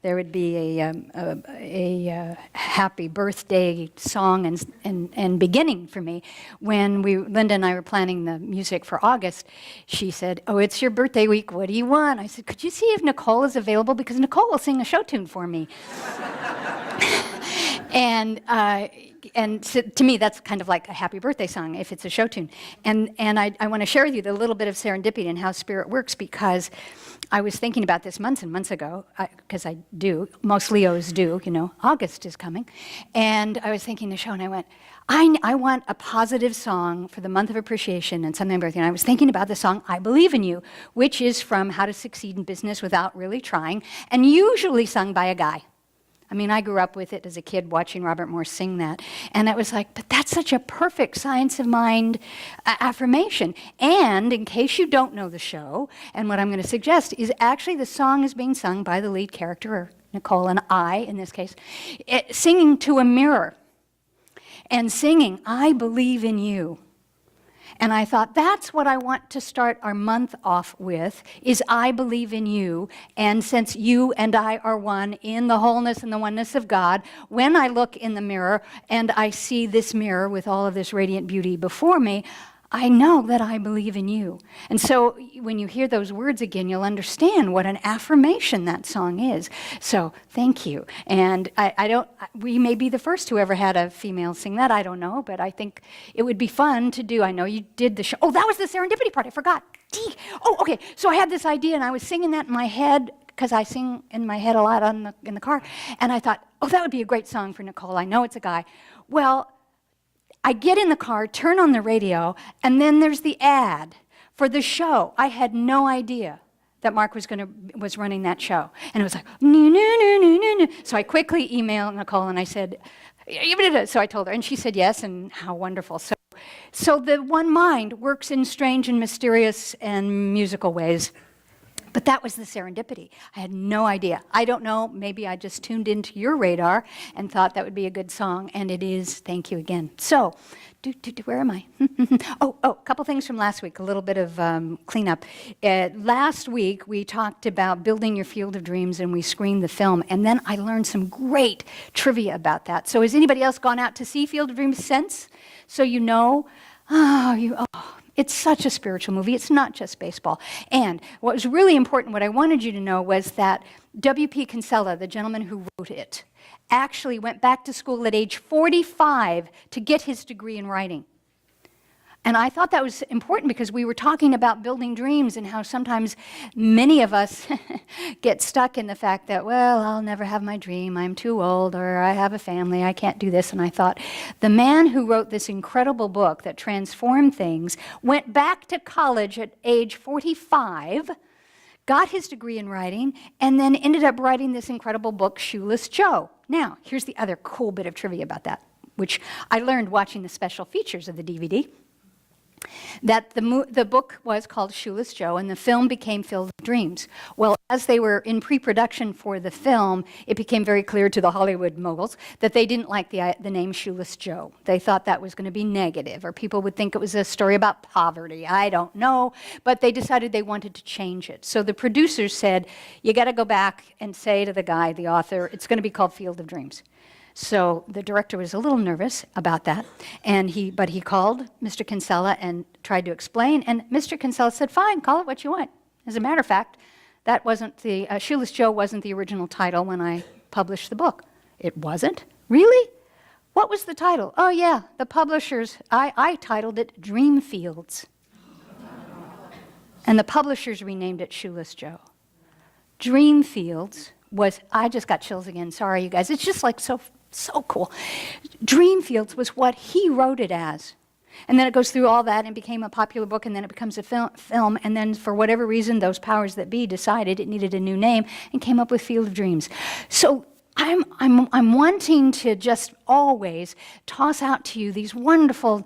there would be a happy birthday song and beginning for me. When Linda and I were planning the music for August, she said, "Oh, it's your birthday week. What do you want?" I said, "Could you see if Nicole is available? Because Nicole will sing a show tune for me." And so, to me, that's kind of like a happy birthday song if it's a show tune. And I want to share with you the little bit of serendipity and how spirit works, because I was thinking about this months and months ago, because I do, most Leos do, August is coming. And I was thinking the show, and I went, I want a positive song for the month of appreciation and something birthday. And I was thinking about the song I Believe in You, which is from How to Succeed in Business Without Really Trying, and usually sung by a guy. I mean, I grew up with it as a kid watching Robert Morse sing that. And I was like, but that's such a perfect science of mind affirmation. And in case you don't know the show, and what I'm going to suggest is actually the song is being sung by the lead character, or Nicole and I in this case, singing to a mirror and singing, I believe in you. And I thought, that's what I want to start our month off with, is I believe in you. And since you and I are one in the wholeness and the oneness of God, when I look in the mirror and I see this mirror with all of this radiant beauty before me, I know that I believe in you. And so when you hear those words again, you'll understand what an affirmation that song is. So thank you. And we may be the first who ever had a female sing that, I don't know, but I think it would be fun to do. I know you did the show. Oh, that was the serendipity part, I forgot. Oh, okay, so I had this idea and I was singing that in my head, because I sing in my head a lot in the car, and I thought, oh, that would be a great song for Nicole. I know it's a guy. Well, I get in the car, turn on the radio, and then there's the ad for the show. I had no idea that Mark was running that show. And it was like, no, no, no, no, no, no. So I quickly emailed Nicole and I said, so I told her, and she said yes, and how wonderful. So the one mind works in strange and mysterious and musical ways. But that was the serendipity. I had no idea. I don't know, maybe I just tuned into your radar and thought that would be a good song, and it is. Thank you again. So, where am I? A couple things from last week, a little bit of cleanup. Last week, we talked about building your field of dreams, and we screened the film, and then I learned some great trivia about that. So has anybody else gone out to see Field of Dreams since? So you know? It's such a spiritual movie. It's not just baseball. And what was really important, what I wanted you to know, was that W.P. Kinsella, the gentleman who wrote it, actually went back to school at age 45 to get his degree in writing. And I thought that was important because we were talking about building dreams and how sometimes many of us get stuck in the fact that, well, I'll never have my dream, I'm too old, or I have a family, I can't do this. And I thought, the man who wrote this incredible book that transformed things went back to college at age 45, got his degree in writing, and then ended up writing this incredible book, Shoeless Joe. Now, here's the other cool bit of trivia about that, which I learned watching the special features of the DVD. That the book was called Shoeless Joe, and the film became Field of Dreams. Well, as they were in pre-production for the film, it became very clear to the Hollywood moguls that they didn't like the name Shoeless Joe. They thought that was going to be negative, or people would think it was a story about poverty. I don't know, but they decided they wanted to change it. So the producers said, you got to go back and say to the guy, the author, it's going to be called Field of Dreams. So the director was a little nervous about that, but he called Mr. Kinsella and tried to explain, and Mr. Kinsella said, fine, call it what you want. As a matter of fact, that wasn't Shoeless Joe wasn't the original title when I published the book. It wasn't? Really? What was the title? Oh yeah, the publishers, I titled it Dreamfields. And the publishers renamed it Shoeless Joe. Dreamfields was, I just got chills again, sorry you guys, it's just like so cool. Dreamfields was what he wrote it as. And then it goes through all that and became a popular book, and then it becomes a film, and then for whatever reason, those powers that be decided it needed a new name and came up with Field of Dreams. So I'm wanting to just always toss out to you these wonderful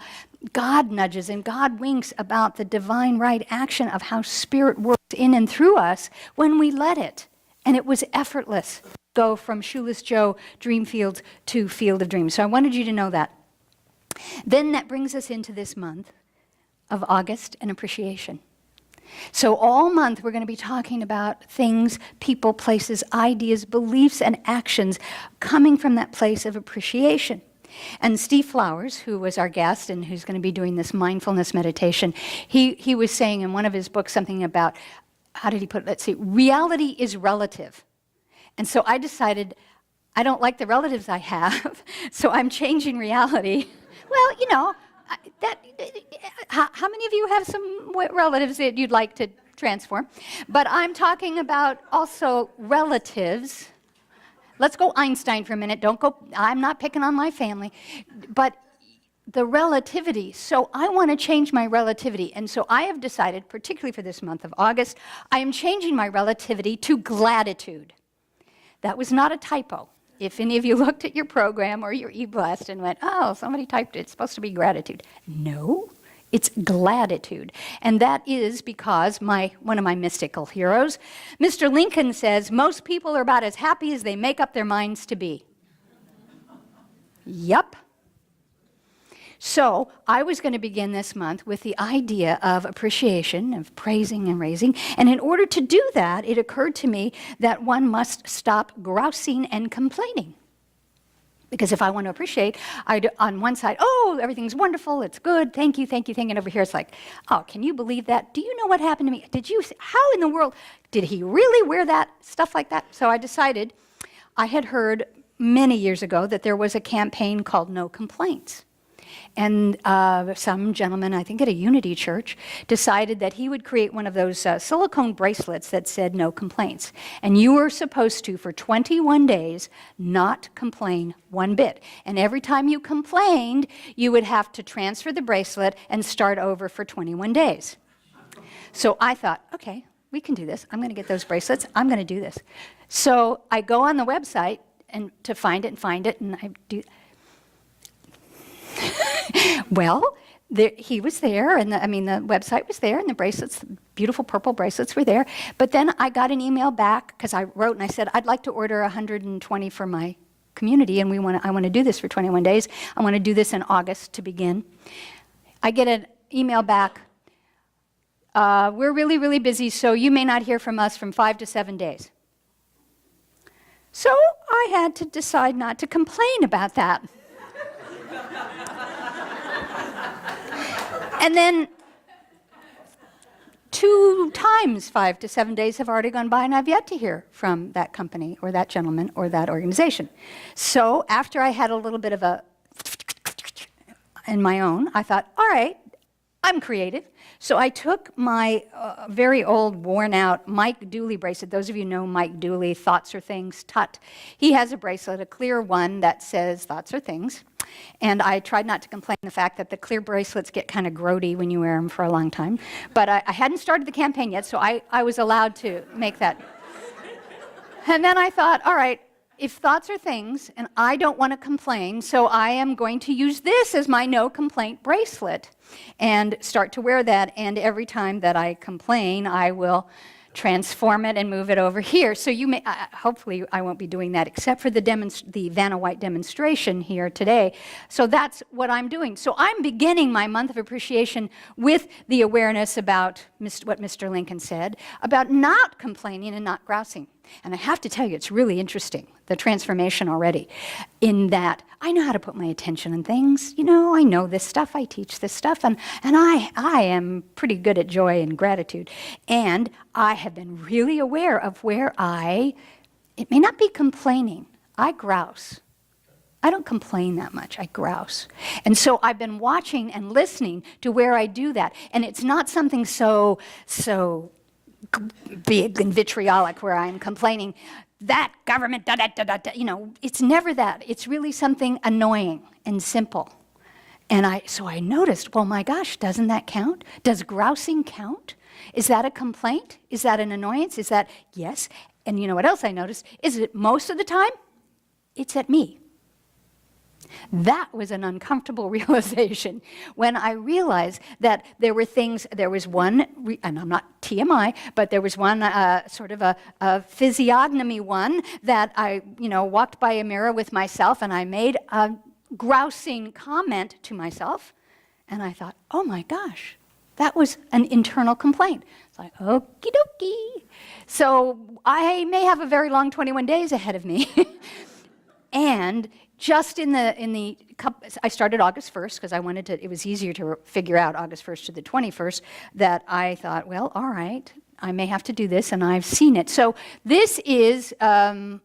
God nudges and God winks about the divine right action of how Spirit works in and through us when we let it. And it was effortless. Go from Shoeless Joe, Dreamfields, to Field of Dreams. So I wanted you to know that. Then that brings us into this month of August and appreciation. So all month we're going to be talking about things, people, places, ideas, beliefs, and actions coming from that place of appreciation. And Steve Flowers, who was our guest and who's going to be doing this mindfulness meditation, he was saying in one of his books something about, how did he put it? Let's see, reality is relative. And so I decided I don't like the relatives I have, so I'm changing reality. Well, you know, how many of you have some relatives that you'd like to transform? But I'm talking about also relatives. Let's go Einstein for a minute. Don't go, I'm not picking on my family. But the relativity. So I want to change my relativity. And so I have decided, particularly for this month of August, I am changing my relativity to gratitude. That was not a typo. If any of you looked at your program or your e-blast and went, oh, somebody typed it, it's supposed to be gratitude. No, it's gladitude. And that is because one of my mystical heroes, Mr. Lincoln, says, most people are about as happy as they make up their minds to be. Yup. So I was going to begin this month with the idea of appreciation, of praising and raising. And in order to do that, it occurred to me that one must stop grousing and complaining. Because if I want to appreciate, on one side, oh, everything's wonderful, it's good, thank you, thank you, thank you. And over here it's like, oh, can you believe that? Do you know what happened to me? How in the world, did he really wear that? Stuff like that. So I decided, I had heard many years ago that there was a campaign called No Complaints. And some gentleman, I think at a Unity church, decided that he would create one of those silicone bracelets that said no complaints. And you were supposed to, for 21 days, not complain one bit. And every time you complained, you would have to transfer the bracelet and start over for 21 days. So I thought, okay, we can do this. I'm going to get those bracelets. I'm going to do this. So I go on the website and to find it, and I do. Well, he was there, and the website was there, and the bracelets, beautiful purple bracelets were there. But then I got an email back, because I wrote and I said, I'd like to order 120 for my community, and I want to do this for 21 days. I want to do this in August to begin. I get an email back, we're really, really busy, so you may not hear from us from 5 to 7 days. So I had to decide not to complain about that. And then 2 times 5 to 7 days have already gone by, and I've yet to hear from that company or that gentleman or that organization. So after I had a little bit of a in my own, I thought, all right, I'm creative. So I took my very old, worn-out Mike Dooley bracelet. Those of you know Mike Dooley, Thoughts Are Things, Tut. He has a bracelet, a clear one that says Thoughts Are Things. And I tried not to complain the fact that the clear bracelets get kind of grody when you wear them for a long time. But I hadn't started the campaign yet, so I was allowed to make that. And then I thought, all right, if thoughts are things, and I don't want to complain, so I am going to use this as my no complaint bracelet and start to wear that. And every time that I complain, I will transform it and move it over here. So you may, hopefully I won't be doing that except for the Vanna White demonstration here today. So that's what I'm doing. So I'm beginning my month of appreciation with the awareness about what Mr. Lincoln said, about not complaining and not grousing. And I have to tell you, it's really interesting, the transformation already, in that I know how to put my attention on things. You know, I know this stuff, I teach this stuff, and I am pretty good at joy and gratitude. And I have been really aware of where it may not be complaining, I grouse. I don't complain that much, I grouse. And so I've been watching and listening to where I do that. And it's not something so big and vitriolic where I'm complaining, that government, you know, it's never that. It's really something annoying and simple. And so I noticed, well, my gosh, doesn't that count? Does grousing count? Is that a complaint? Is that an annoyance? Is that, yes. And you know what else I noticed? Is it most of the time? It's at me. That was an uncomfortable realization when I realized that there was one, and I'm not TMI, but there was one sort of a physiognomy one that I, walked by a mirror with myself and I made a grousing comment to myself, and I thought, oh my gosh, That was an internal complaint. It's like, okie dokie. So I may have a very long 21 days ahead of me. And just I started August 1st because I wanted to, it was easier to figure out August 1st to the 21st, that I thought, well, all right, I may have to do this, and I've seen it. So this is, I'm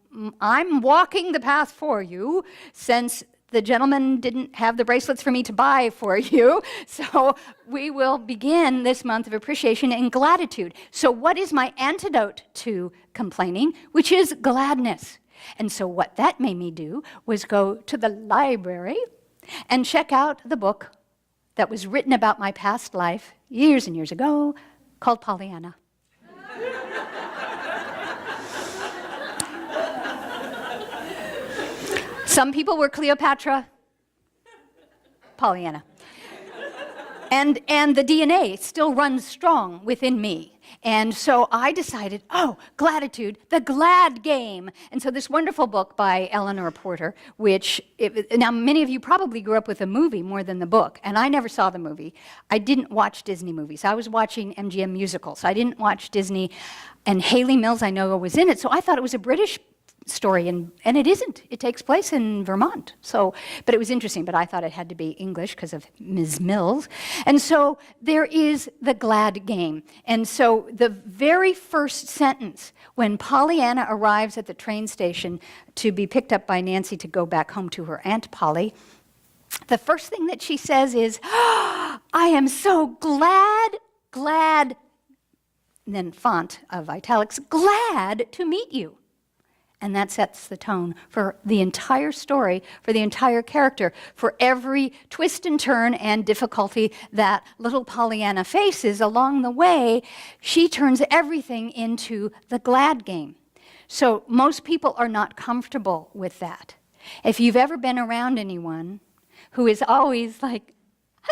walking the path for you, since the gentleman didn't have the bracelets for me to buy for you. So we will begin this month of appreciation and gratitude. So what is my antidote to complaining? Which is gladness. And so what that made me do was go to the library and check out the book that was written about my past life years and years ago, called Pollyanna. Some people were Cleopatra, Pollyanna. And the DNA still runs strong within me. And so I decided, Gladitude, the glad game. And so this wonderful book by Eleanor Porter, now many of you probably grew up with the movie more than the book, and I never saw the movie. I didn't watch Disney movies. I was watching MGM musicals. I didn't watch Disney, and Hayley Mills, I know, was in it, so I thought it was a British story, and it isn't. It takes place in Vermont. But it was interesting, but I thought it had to be English because of Ms. Mills. And so there is the glad game. And so the very first sentence, when Pollyanna arrives at the train station to be picked up by Nancy to go back home to her Aunt Polly, the first thing that she says is, I am so glad, and then font of italics, glad to meet you. And that sets the tone for the entire story, for the entire character, for every twist and turn and difficulty that little Pollyanna faces along the way. She turns everything into the glad game. So most people are not comfortable with that. If you've ever been around anyone who is always like,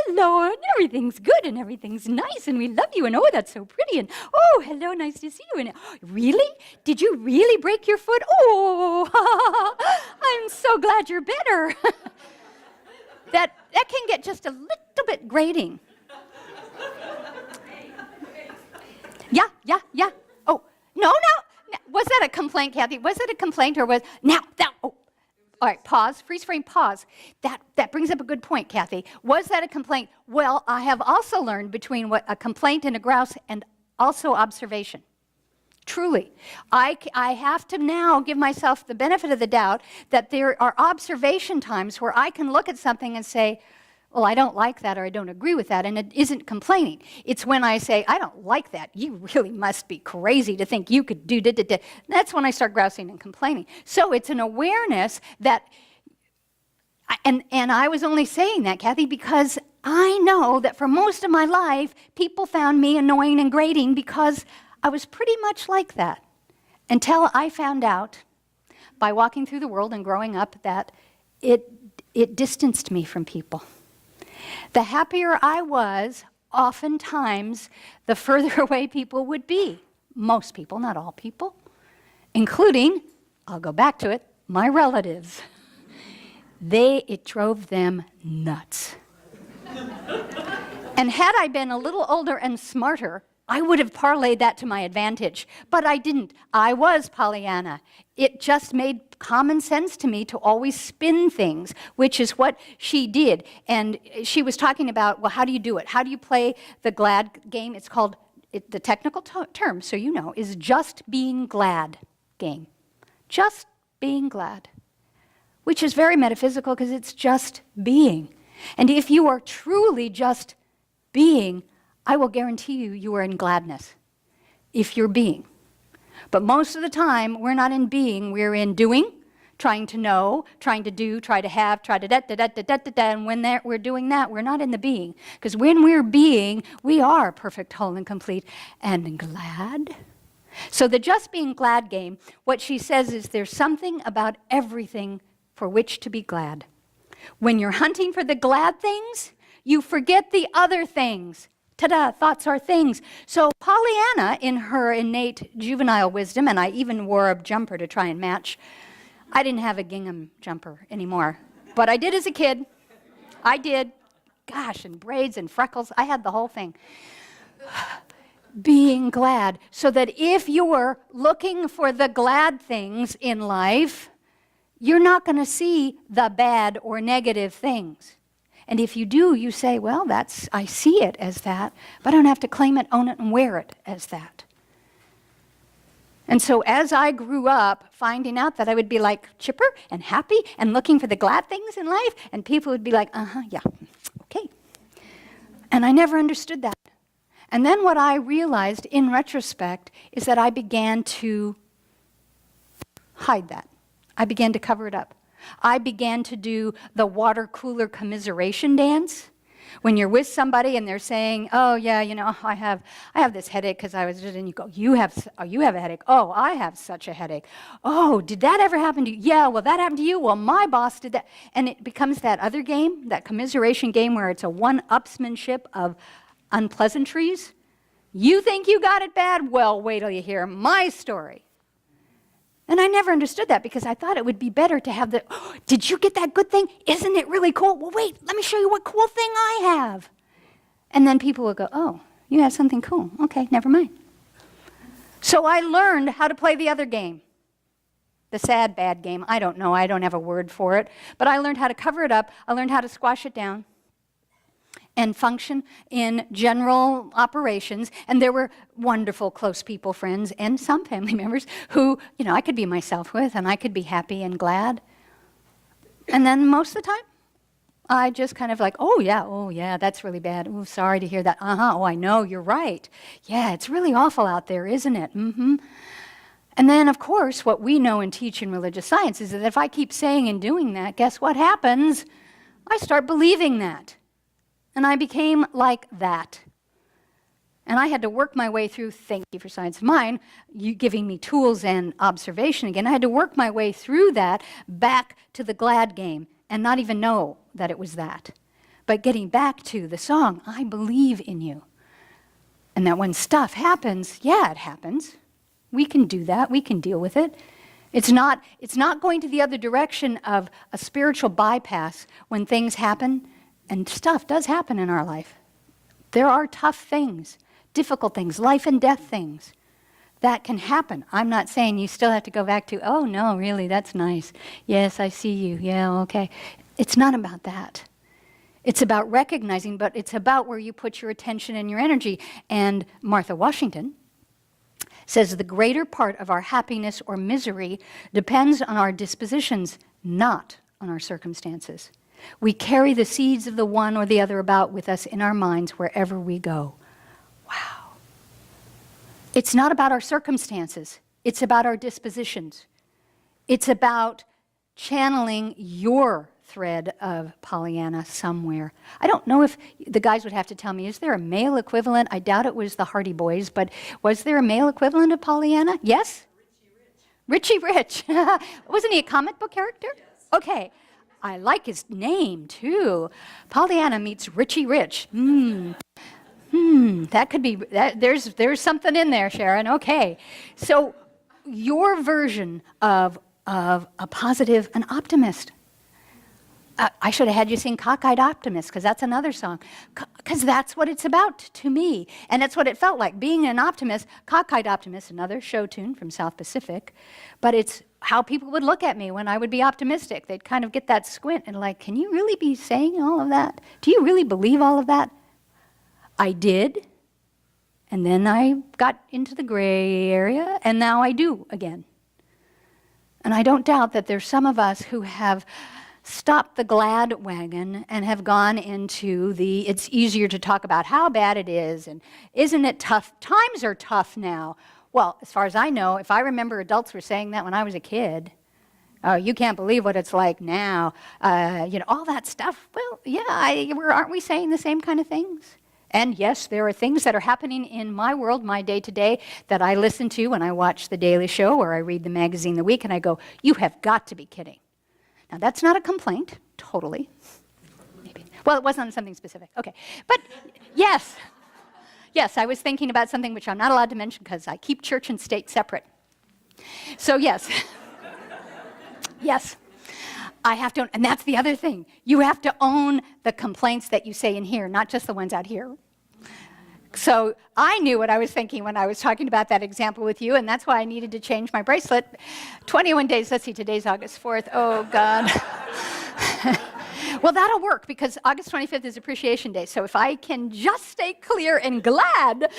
hello, and everything's good, and everything's nice, and we love you, and oh, that's so pretty, and oh, hello, nice to see you, and really? Did you really break your foot? Oh, I'm so glad you're better. That can get just a little bit grating. Yeah. Oh, no. Was that a complaint, Kathy? Was it a complaint, or was, now, oh. All right, pause, freeze frame, pause. That brings up a good point, Kathy. Was that a complaint? Well, I have also learned between what a complaint and a grouse and also observation. Truly. I have to now give myself the benefit of the doubt that there are observation times where I can look at something and say, well, I don't like that, or I don't agree with that, and it isn't complaining. It's when I say, I don't like that. You really must be crazy to think you could do da-da-da. That's when I start grousing and complaining. So it's an awareness that, and I was only saying that, Kathy, because I know that for most of my life, people found me annoying and grating because I was pretty much like that. Until I found out, by walking through the world and growing up, that it distanced me from people. The happier I was, oftentimes, the further away people would be. Most people, not all people, including, I'll go back to it, my relatives. It drove them nuts. And had I been a little older and smarter, I would have parlayed that to my advantage. But I didn't. I was Pollyanna. It just made common sense to me to always spin things, which is what she did. And she was talking about, well, how do you do it? How do you play the glad game? It's called, the technical term, so you know, is just being glad game. Just being glad. Which is very metaphysical because it's just being. And if you are truly just being, I will guarantee you are in gladness. If you're being. But most of the time, we're not in being, we're in doing, trying to know, trying to do, try to have, try to da-da-da-da-da-da-da, and when we're doing that, we're not in the being. Because when we're being, we are perfect, whole, and complete, and glad. So the just being glad game, what she says is there's something about everything for which to be glad. When you're hunting for the glad things, you forget the other things. Ta-da, thoughts are things. So Pollyanna, in her innate juvenile wisdom, and I even wore a jumper to try and match. I didn't have a gingham jumper anymore, but I did as a kid. I did. gosh, and braids and freckles. I had the whole thing. Being glad, so that if you're looking for the glad things in life, you're not going to see the bad or negative things. And if you do, you say, well, I see it as that, but I don't have to claim it, own it, and wear it as that. And so as I grew up, finding out that I would be like chipper and happy and looking for the glad things in life, and people would be like, yeah, okay. And I never understood that. And then what I realized in retrospect is that I began to hide that. I began to cover it up. I began to do the water cooler commiseration dance. When you're with somebody and they're saying, oh yeah, I have this headache because I was just, and you go, you have a headache. Oh, I have such a headache. Oh, did that ever happen to you? Yeah, well, that happened to you. Well, my boss did that. And it becomes that other game, that commiseration game where it's a one-upsmanship of unpleasantries. You think you got it bad? Well, wait till you hear my story. And I never understood that because I thought it would be better to have did you get that good thing? Isn't it really cool? Well, wait, let me show you what cool thing I have. And then people will go, oh, you have something cool. Okay, never mind. So I learned how to play the other game. The sad, bad game. I don't know. I don't have a word for it. But I learned how to cover it up. I learned how to squash it down and function in general operations. And there were wonderful close people, friends, and some family members who, I could be myself with, and I could be happy and glad. And then most of the time, I just kind of like, oh yeah, that's really bad. Oh, sorry to hear that. Oh, I know, you're right. Yeah, it's really awful out there, isn't it? Mm-hmm. And then, of course, what we know and teach in religious science is that if I keep saying and doing that, guess what happens? I start believing that. And I became like that. And I had to work my way through, thank you for Science of Mind, you giving me tools and observation again. I had to work my way through that back to the glad game and not even know that it was that. But getting back to the song, I believe in you. And that when stuff happens, yeah, it happens. We can do that. We can deal with it. It's not going to the other direction of a spiritual bypass when things happen. And stuff does happen in our life. There are tough things, difficult things, life and death things that can happen. I'm not saying you still have to go back to, oh no, really, that's nice. Yes, I see you. Yeah, okay. It's not about that. It's about recognizing, but it's about where you put your attention and your energy. And Martha Washington says the greater part of our happiness or misery depends on our dispositions, not on our circumstances. We carry the seeds of the one or the other about with us in our minds wherever we go. Wow. It's not about our circumstances. It's about our dispositions. It's about channeling your thread of Pollyanna somewhere. I don't know if the guys would have to tell me, is there a male equivalent? I doubt it was the Hardy Boys, but was there a male equivalent of Pollyanna? Yes? Richie Rich. Wasn't he a comic book character? Yes. Okay. I like his name, too. Pollyanna meets Richie Rich. That could be, there's something in there, Sharon. Okay. So your version of a positive, an optimist. I should have had you sing Cockeyed Optimist, because that's another song. Because that's what it's about to me. And that's what it felt like, being an optimist. Cockeyed Optimist, another show tune from South Pacific. But it's how people would look at me when I would be optimistic. They'd kind of get that squint and like, can you really be saying all of that? Do you really believe all of that? I did. And then I got into the gray area, and now I do again. And I don't doubt that there's some of us who have stopped the glad wagon and have gone into it's easier to talk about how bad it is, and isn't it tough? Times are tough now. Well, as far as I know, if I remember adults were saying that when I was a kid, you can't believe what it's like now, all that stuff. Well, yeah, aren't we saying the same kind of things? And yes, there are things that are happening in my world, my day-to-day, that I listen to when I watch The Daily Show or I read the magazine The Week, and I go, you have got to be kidding. Now, that's not a complaint, totally. Maybe. Well, it wasn't on something specific. Okay. But yes, I was thinking about something which I'm not allowed to mention because I keep church and state separate. So yes. Yes. I have to, and that's the other thing. You have to own the complaints that you say in here, not just the ones out here. So I knew what I was thinking when I was talking about that example with you, and that's why I needed to change my bracelet. 21 days, let's see, today's August 4th. Oh, God. Well, that'll work because August 25th is Appreciation Day. So if I can just stay clear and glad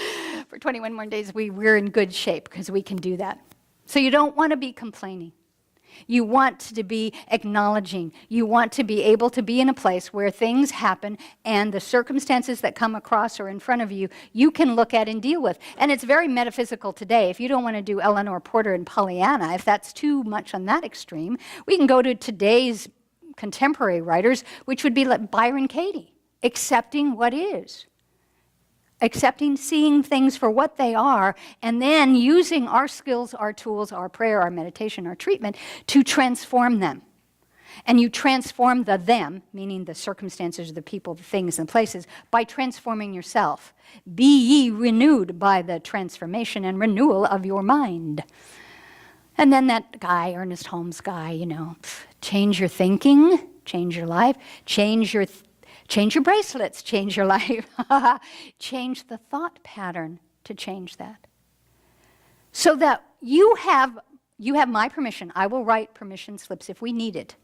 for 21 more days, we're in good shape because we can do that. So you don't want to be complaining. You want to be acknowledging. You want to be able to be in a place where things happen and the circumstances that come across or in front of you, you can look at and deal with. And it's very metaphysical today. If you don't want to do Eleanor Porter and Pollyanna, if that's too much on that extreme, we can go to today's contemporary writers, which would be like Byron Katie, accepting what is. Accepting, seeing things for what they are, and then using our skills, our tools, our prayer, our meditation, our treatment to transform them. And you transform the them, meaning the circumstances, the people, the things, and places, by transforming yourself. Be ye renewed by the transformation and renewal of your mind. And then that guy, Ernest Holmes guy, change your thinking, change your life, change your bracelets, change your life. Change the thought pattern to change that. So that you have my permission. I will write permission slips if we need it.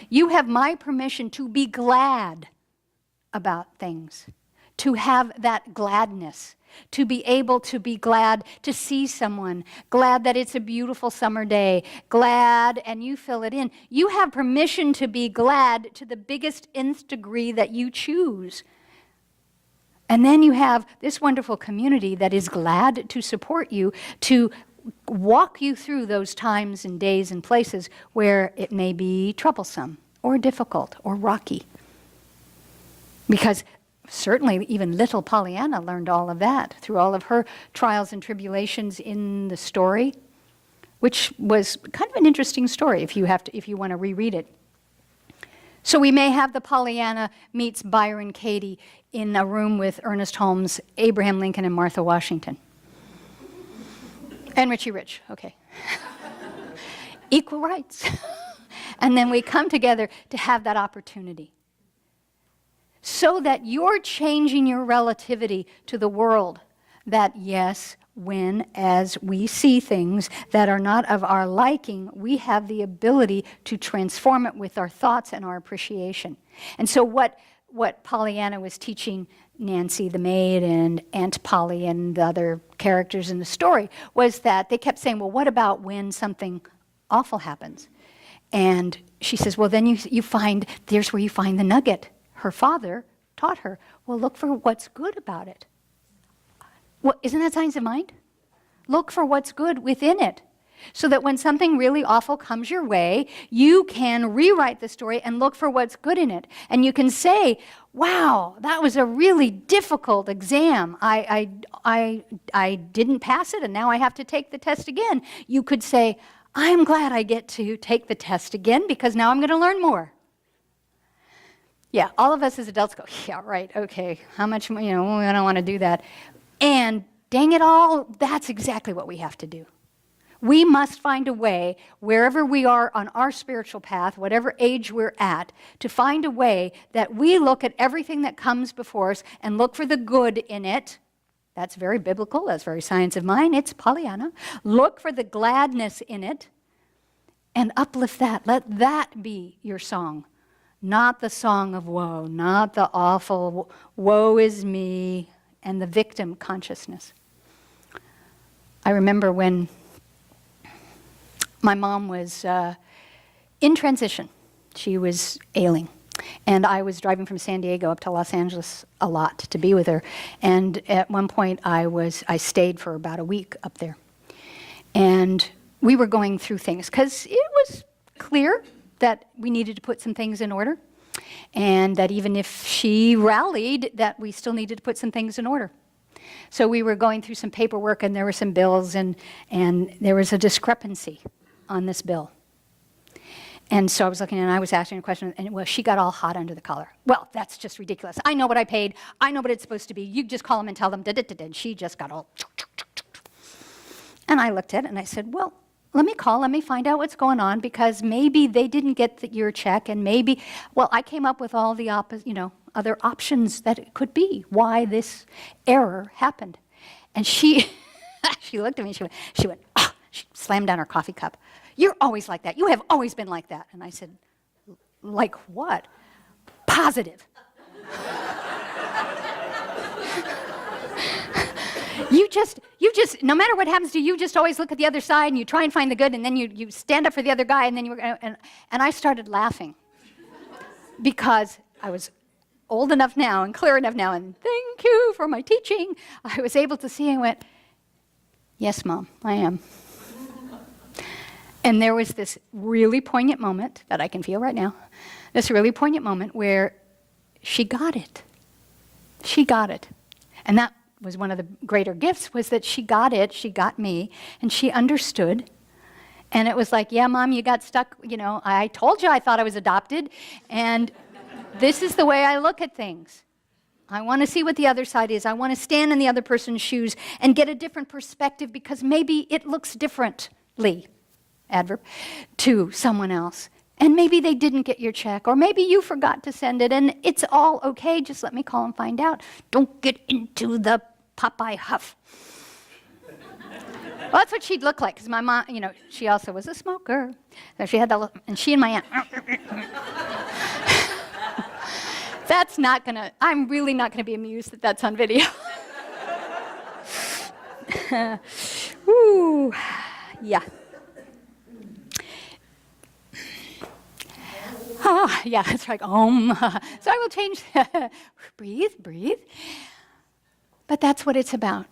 You have my permission to be glad about things, to have that gladness, to be able to be glad to see someone, glad that it's a beautiful summer day, glad, and you fill it in. You have permission to be glad to the biggest nth degree that you choose. And then you have this wonderful community that is glad to support you, to walk you through those times and days and places where it may be troublesome or difficult or rocky. Because certainly even little Pollyanna learned all of that through all of her trials and tribulations in the story, which was kind of an interesting story if you want to reread it. So we may have the Pollyanna meets Byron Katie in a room with Ernest Holmes, Abraham Lincoln, and Martha Washington. And Richie Rich, okay. Equal rights. And then we come together to have that opportunity. So that you're changing your relativity to the world. That yes, as we see things that are not of our liking, we have the ability to transform it with our thoughts and our appreciation. And so what Pollyanna was teaching Nancy the maid and Aunt Polly and the other characters in the story was that they kept saying, well, what about when something awful happens? And she says, well, then there's where you find the nugget. Her father taught her, well, look for what's good about it. Well, isn't that science of mind? Look for what's good within it. So that when something really awful comes your way, you can rewrite the story and look for what's good in it. And you can say, wow, that was a really difficult exam. I didn't pass it, and now I have to take the test again. You could say, I'm glad I get to take the test again because now I'm going to learn more. Yeah, all of us as adults go, yeah, right, okay, how much, I don't want to do that. And dang it all, that's exactly what we have to do. We must find a way, wherever we are on our spiritual path, whatever age we're at, to find a way that we look at everything that comes before us and look for the good in it. That's very biblical, that's very science of mind, it's Pollyanna. Look for the gladness in it and uplift that. Let that be your song. Not the song of woe, not the awful, woe is me, and the victim consciousness. I remember when my mom was in transition. She was ailing. And I was driving from San Diego up to Los Angeles a lot to be with her. And at one point I stayed for about a week up there. And we were going through things because it was clear that we needed to put some things in order, and that even if she rallied, that we still needed to put some things in order. So we were going through some paperwork, and there were some bills, and there was a discrepancy on this bill. And so I was looking, and I was asking a question, and well, she got all hot under the collar. Well, that's just ridiculous. I know what I paid. I know what it's supposed to be. You just call them and tell them, da-da-da-da. And she just got all... And I looked at it, and I said, well, let me call, let me find out what's going on, because maybe they didn't get your check, and maybe, well, I came up with all the other options that it could be, why this error happened. And she, she looked at me, she went, ah, she slammed down her coffee cup. You're always like that. You have always been like that. And I said, like what? Positive. You just, no matter what happens to you, you just always look at the other side and you try and find the good, and then you stand up for the other guy, and then and I started laughing because I was old enough now and clear enough now, and thank you for my teaching. I was able to see and went, yes, Mom, I am. And there was this really poignant moment that I can feel right now, this really poignant moment where she got it. She got it. And that was one of the greater gifts, was that she got it, she got me, and she understood. And it was like, yeah, Mom, you got stuck, I told you I thought I was adopted, and this is the way I look at things. I want to see what the other side is. I want to stand in the other person's shoes and get a different perspective, because maybe it looks differently, adverb, to someone else. And maybe they didn't get your check, or maybe you forgot to send it, and it's all okay. Just let me call and find out. Don't get into the Popeye huff. Well, that's what she'd look like, because my mom, she also was a smoker. So she had that look, and she and my aunt. I'm really not gonna be amused that that's on video. Ooh, yeah. Ah, yeah, it's like, so I will change, breathe. But that's what it's about.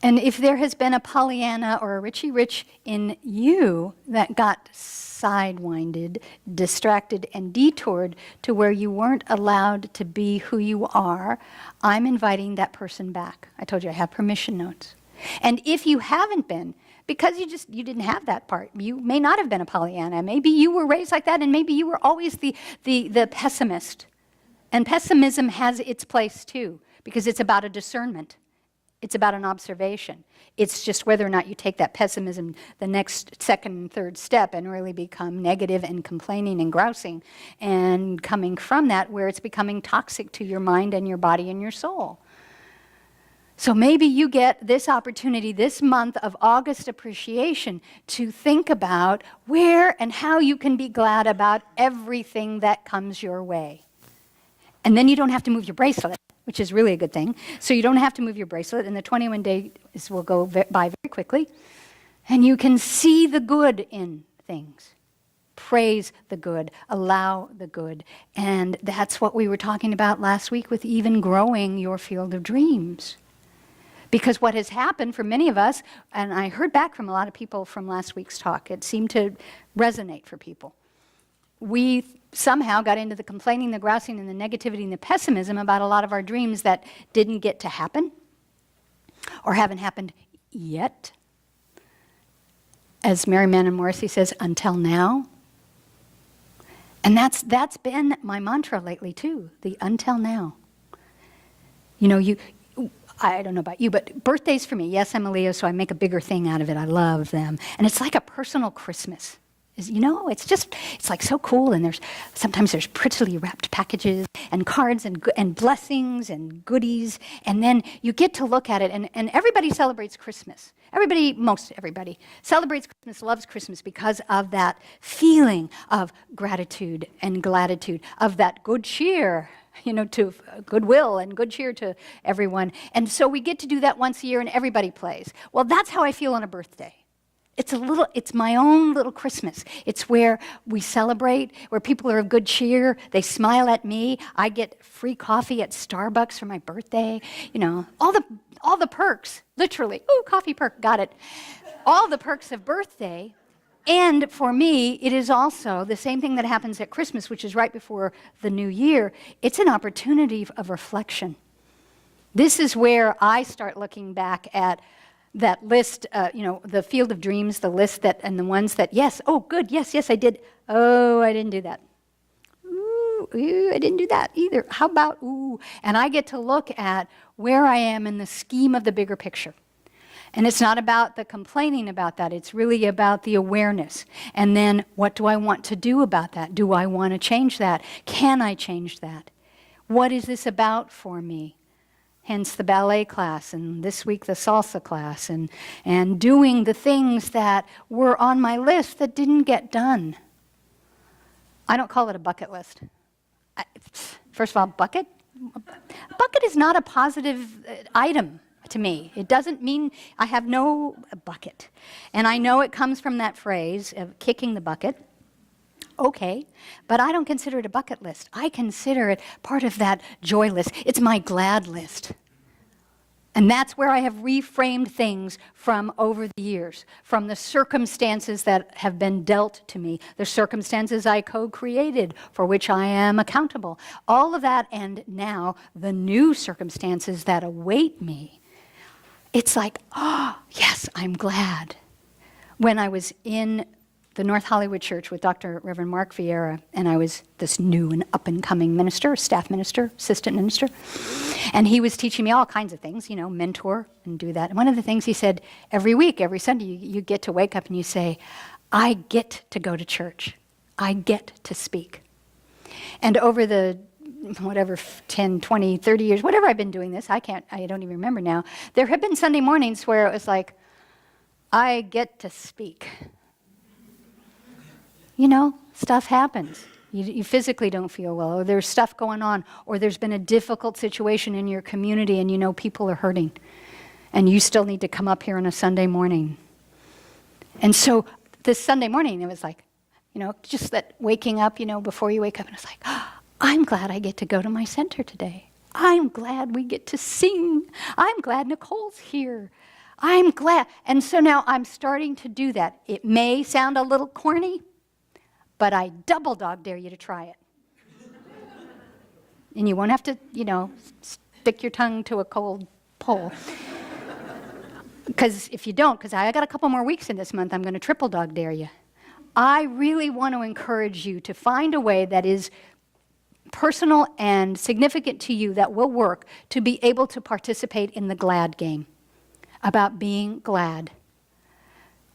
And if there has been a Pollyanna or a Richie Rich in you that got sidewinded, distracted, and detoured to where you weren't allowed to be who you are, I'm inviting that person back. I told you I have permission notes. And if you haven't been, because you didn't have that part. You may not have been a Pollyanna. Maybe you were raised like that, and maybe you were always the pessimist. And pessimism has its place too, because it's about a discernment. It's about an observation. It's just whether or not you take that pessimism the next, second, and third step and really become negative and complaining and grousing, and coming from that where it's becoming toxic to your mind and your body and your soul. So maybe you get this opportunity this month of August appreciation to think about where and how you can be glad about everything that comes your way. And then you don't have to move your bracelet, which is really a good thing. So you don't have to move your bracelet, and the 21 days will go by very quickly. And you can see the good in things. Praise the good, allow the good. And that's what we were talking about last week with even growing your field of dreams. Because what has happened for many of us, and I heard back from a lot of people from last week's talk, it seemed to resonate for people. We somehow got into the complaining, the grousing, and the negativity and the pessimism about a lot of our dreams that didn't get to happen or haven't happened yet. As Mary Mann and Morrissey says, until now. And that's been my mantra lately too, the until now. I don't know about you, but birthdays for me, yes, I'm a Leo, so I make a bigger thing out of it. I love them. And it's like a personal Christmas. It's like so cool, and sometimes there's prettily wrapped packages and cards and blessings and goodies, and then you get to look at it, and everybody celebrates Christmas. Most everybody celebrates Christmas, loves Christmas because of that feeling of gratitude and gladitude, of that good cheer, to goodwill and good cheer to everyone. And so we get to do that once a year, and everybody plays. Well, that's how I feel on a birthday. It's my own little Christmas. It's where we celebrate, where people are of good cheer. They smile at me. I get free coffee at Starbucks for my birthday. All the perks, literally. Ooh, coffee perk, got it. All the perks of birthday. And for me, it is also the same thing that happens at Christmas, which is right before the new year. It's an opportunity of reflection. This is where I start looking back at that list, the field of dreams, the list and the ones that, yes, oh, good, yes, I did. Oh, I didn't do that. Ooh, I didn't do that either. How about, ooh? And I get to look at where I am in the scheme of the bigger picture. And it's not about the complaining about that. It's really about the awareness. And then what do I want to do about that? Do I want to change that? Can I change that? What is this about for me? Hence the ballet class, and this week the salsa class, and doing the things that were on my list that didn't get done. I don't call it a bucket list. First of all, bucket is not a positive item to me. It doesn't mean I have no bucket. And I know it comes from that phrase of kicking the bucket. Okay, but I don't consider it a bucket list. I consider it part of that joy list. It's my glad list. And that's where I have reframed things from over the years, from the circumstances that have been dealt to me, the circumstances I co-created, for which I am accountable. All of that, and now the new circumstances that await me. It's like, oh, yes, I'm glad. When I was in the North Hollywood Church with Dr. Reverend Mark Vieira, and I was this new and up-and-coming minister, staff minister, assistant minister, and he was teaching me all kinds of things, mentor and do that. And one of the things he said, every week, every Sunday, you get to wake up and you say, I get to go to church. I get to speak. And over the, 10, 20, 30 years, whatever I've been doing this, I don't even remember now, there have been Sunday mornings where it was like, I get to speak. Stuff happens. You physically don't feel well, or there's stuff going on, or there's been a difficult situation in your community and people are hurting. And you still need to come up here on a Sunday morning. And so this Sunday morning, it was like, just that waking up, before you wake up, and it's like, oh, I'm glad I get to go to my center today. I'm glad we get to sing. I'm glad Nicole's here. I'm glad. And so now I'm starting to do that. It may sound a little corny, but I double dog dare you to try it. And you won't have to, stick your tongue to a cold pole. Because if you don't, because I got a couple more weeks in this month, I'm going to triple dog dare you. I really want to encourage you to find a way that is personal and significant to you that will work to be able to participate in the glad game, about being glad.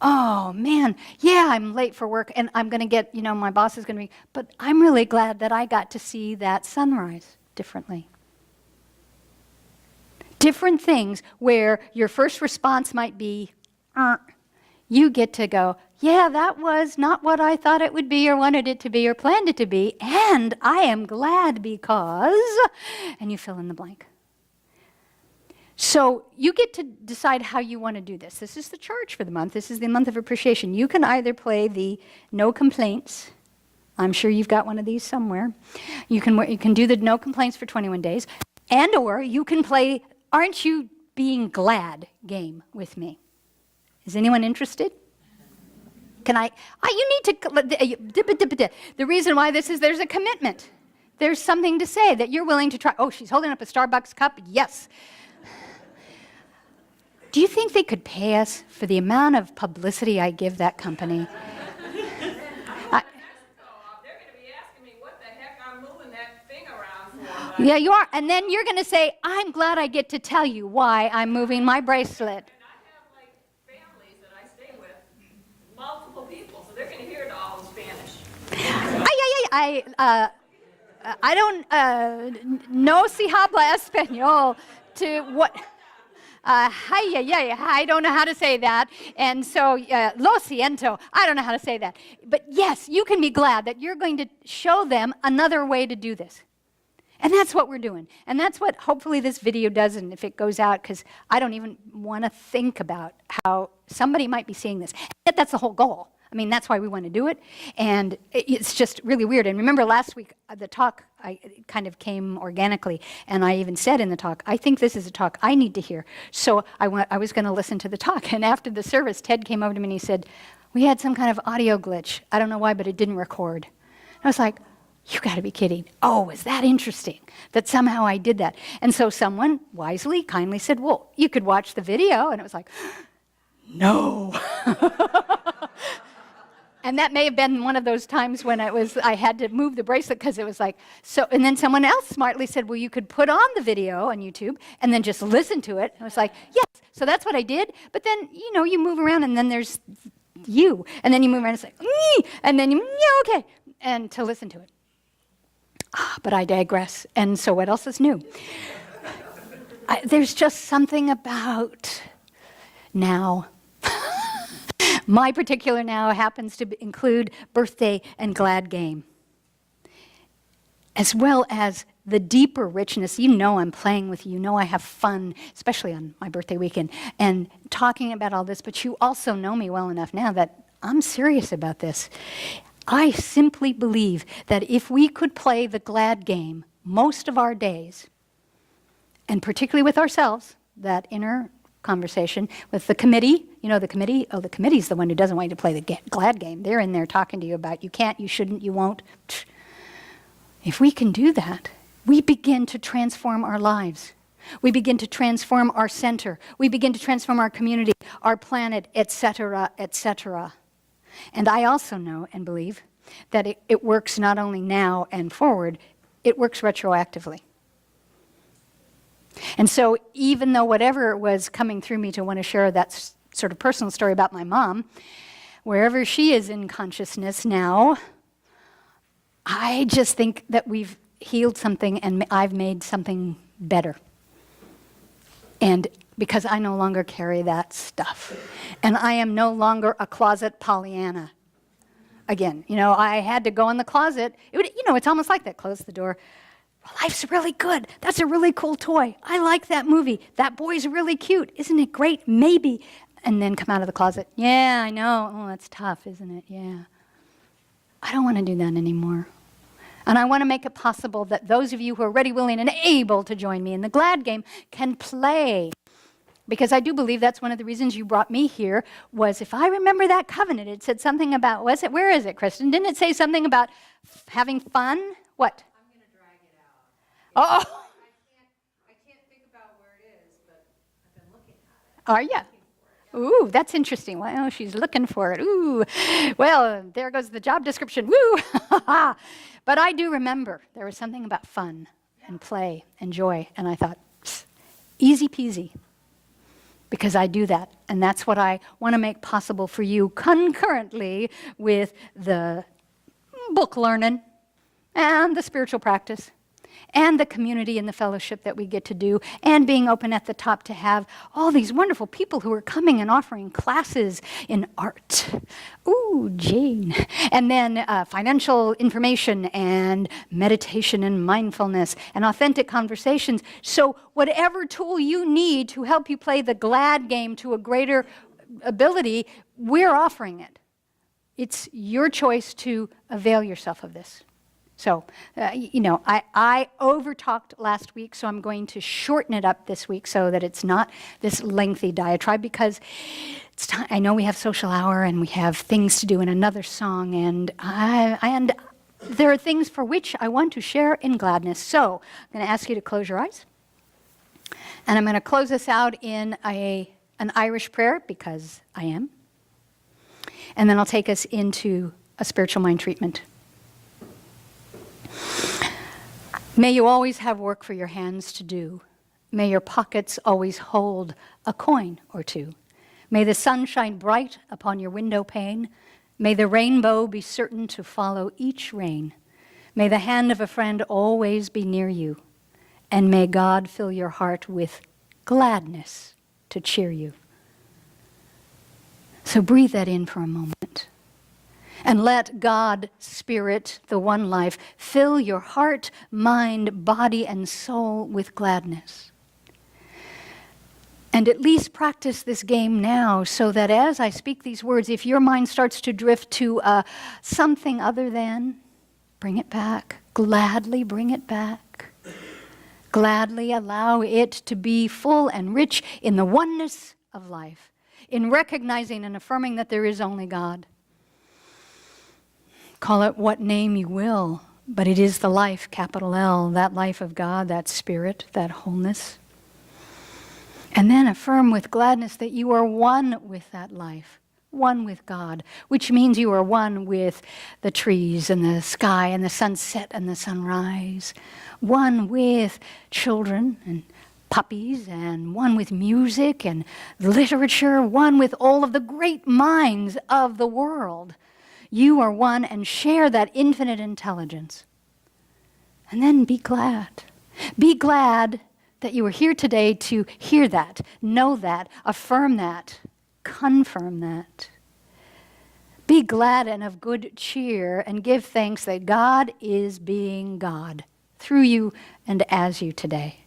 Oh, man, yeah, I'm late for work, and I'm going to get, my boss is going to be, but I'm really glad that I got to see that sunrise differently. Different things where your first response might be, you get to go, yeah, that was not what I thought it would be or wanted it to be or planned it to be, and I am glad because, and you fill in the blank. So you get to decide how you want to do this. This is the charge for the month. This is the month of appreciation. You can either play the no complaints. I'm sure you've got one of these somewhere. You can do the no complaints for 21 days. And or you can play aren't you being glad game with me. Is anyone interested? Can I? You need to. The reason why this is there's a commitment. There's something to say that you're willing to try. Oh, she's holding up a Starbucks cup. Yes. Do you think they could pay us for the amount of publicity I give that company? They're going to be asking me what the heck I'm moving that thing around for. Yeah, you are. And then you're going to say, I'm glad I get to tell you why I'm moving my bracelet. And I have families that I stay with, multiple people, so they're going to hear it all in Spanish. I don't no si habla español to what... I don't know how to say that. And so, lo siento, I don't know how to say that. But yes, you can be glad that you're going to show them another way to do this. And that's what we're doing. And that's what hopefully this video does, and if it goes out, because I don't even want to think about how somebody might be seeing this. Yet that's the whole goal. I mean, that's why we want to do it. And it's just really weird. And remember last week, the talk kind of came organically. And I even said in the talk, I think this is a talk I need to hear. So I was going to listen to the talk. And after the service, Ted came over to me and he said, we had some kind of audio glitch. I don't know why, but it didn't record. And I was like, you got to be kidding. Oh, is that interesting that somehow I did that? And so someone wisely, kindly said, well, you could watch the video. And it was like, no. And that may have been one of those times when I had to move the bracelet because it was like, so, and then someone else smartly said, well, you could put on the video on YouTube and then just listen to it. I was like, yes. So that's what I did. But then, you move around and then there's you. And then you move around and say, and then yeah, okay. And to listen to it. But I digress. And so what else is new? There's just something about now. My particular now happens to include birthday and glad game, as well as the deeper richness. I'm playing with you. I have fun, especially on my birthday weekend, and talking about all this, but you also know me well enough now that I'm serious about this. I simply believe that if we could play the glad game most of our days, and particularly with ourselves, that inner conversation with the committee. The committee? Oh, the committee's the one who doesn't want you to play the glad game. They're in there talking to you about you can't, you shouldn't, you won't. If we can do that, we begin to transform our lives. We begin to transform our center. We begin to transform our community, our planet, etc., etc. And I also know and believe that it works not only now and forward, it works retroactively. And so even though whatever was coming through me to want to share that sort of personal story about my mom, wherever she is in consciousness now, I just think that we've healed something and I've made something better. And because I no longer carry that stuff. And I am no longer a closet Pollyanna. Again, I had to go in the closet. It's almost like that. Close the door. Life's really good. That's a really cool toy. I like that movie. That boy's really cute. Isn't it great? Maybe. And then come out of the closet. Yeah, I know. Oh, that's tough, isn't it? Yeah. I don't want to do that anymore. And I want to make it possible that those of you who are ready, willing, and able to join me in the glad game can play. Because I do believe that's one of the reasons you brought me here was, if I remember that covenant, it said something about, where is it, Kristen? Didn't it say something about having fun? What? Oh, I can't think about where it is, but I've been looking at it. are you? Ooh, that's interesting. Well, she's looking for it. Ooh, well, there goes the job description. Woo! But I do remember there was something about fun and play and joy, and I thought, easy peasy, because I do that, and that's what I want to make possible for you concurrently with the book learning and the spiritual practice and the community and the fellowship that we get to do, and being open at the top to have all these wonderful people who are coming and offering classes in art. Ooh, Jane. And then financial information and meditation and mindfulness and authentic conversations. So whatever tool you need to help you play the glad game to a greater ability, we're offering it. It's your choice to avail yourself of this. So, I over-talked last week, so I'm going to shorten it up this week so that it's not this lengthy diatribe, because it's time. I know we have social hour and we have things to do in another song, and there are things for which I want to share in gladness. So, I'm going to ask you to close your eyes, and I'm going to close us out in an Irish prayer, because I am, and then I'll take us into a spiritual mind treatment. May you always have work for your hands to do. May your pockets always hold a coin or two. May the sun shine bright upon your window pane. May the rainbow be certain to follow each rain. May the hand of a friend always be near you. And may God fill your heart with gladness to cheer you. So breathe that in for a moment. And let God, Spirit, the one life, fill your heart, mind, body, and soul with gladness. And at least practice this game now, so that as I speak these words, if your mind starts to drift to something other than, bring it back. Gladly bring it back. Gladly allow it to be full and rich in the oneness of life, in recognizing and affirming that there is only God. Call it what name you will, but it is the life, capital L, that life of God, that spirit, that wholeness. And then affirm with gladness that you are one with that life, one with God, which means you are one with the trees and the sky and the sunset and the sunrise, one with children and puppies, and one with music and literature, one with all of the great minds of the world. You are one, and share that infinite intelligence. And then be glad. Be glad that you are here today to hear that, know that, affirm that, confirm that. Be glad and of good cheer, and give thanks that God is being God through you and as you today.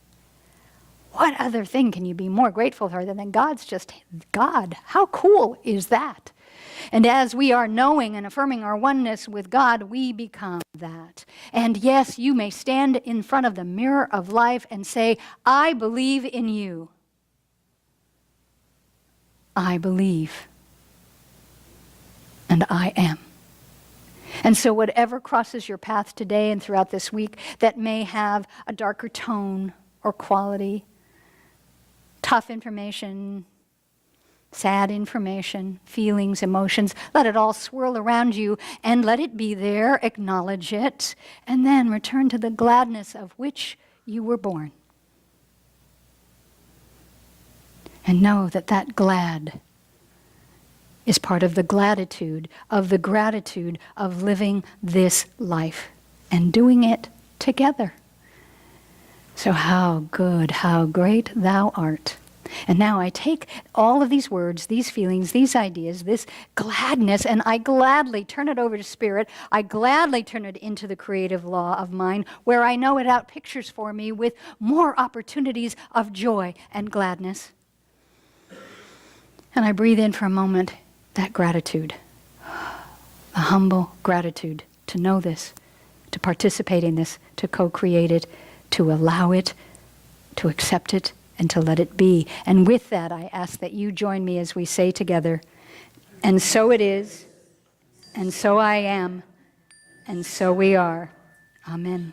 What other thing can you be more grateful for than that God's just God? How cool is that? And as we are knowing and affirming our oneness with God, we become that. And yes, you may stand in front of the mirror of life and say, I believe in you. I believe. And I am. And so whatever crosses your path today and throughout this week that may have a darker tone or quality, tough information, sad information, feelings, emotions, let it all swirl around you and let it be there, acknowledge it, and then return to the gladness of which you were born. And know that that glad is part of the gratitude of living this life and doing it together. So how good, how great thou art. And now I take all of these words, these feelings, these ideas, this gladness, and I gladly turn it over to Spirit. I gladly turn it into the creative law of mind, where I know it outpictures for me with more opportunities of joy and gladness. And I breathe in for a moment that gratitude, a humble gratitude to know this, to participate in this, to co-create it, to allow it, to accept it, and to let it be. And with that, I ask that you join me as we say together, and so it is, and so I am, and so we are. Amen.